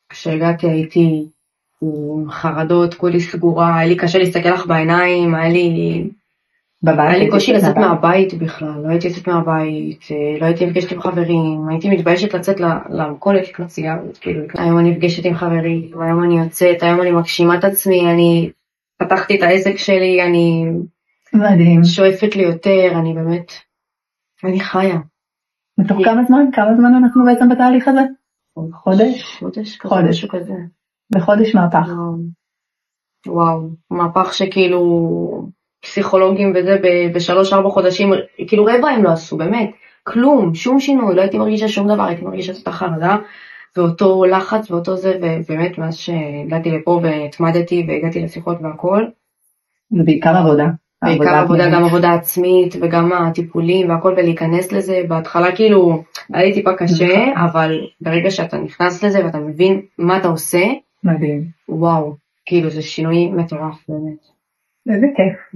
כשהגעתי הייתי עם חרדות, כולי סגורה, היה לי קשה להסתכל לך בעיניים, היה לי קושי לצאת מהבית בכלל, לא הייתי יוצאת מהבית, לא הייתי נפגשת עם חברים, הייתי מתביישת לצאת למכולת לקנות סיגריות, כאילו, היום אני נפגשת עם חברים, היום אני יוצאת, היום אני מגשימה את עצמי, אני פתחתי את העסק שלי, אני מדהים. שואפת לי יותר, אני באמת, אני חיה. מתוך כמה זמן אנחנו בעצם בתהליך הזה? חודש? חודש, משהו כזה. בחודש מהפך. וואו, מהפך שכאילו פסיכולוגים וזה ב3-4 חודשים, כאילו רבע הם לא עשו, באמת, כלום, שום שינוי, לא הייתי מרגישה שום דבר, הייתי מרגישה את החרדה, ואותו לחץ ואותו זה, ובאמת מאז שהגעתי לפה והתמדתי והגעתי לשיחות והכל. ובעיקר עבודה. בעיקר עבודה, גם עבודה עצמית וגם הטיפולים והכל, ולהיכנס לזה, בהתחלה כאילו היה לי טיפה קשה, אבל ברגע שאתה נכנס לזה ואתה מבין מה אתה עושה, מדהים. וואו, כאילו זה שינוי מטורף באמת. איזה כיף.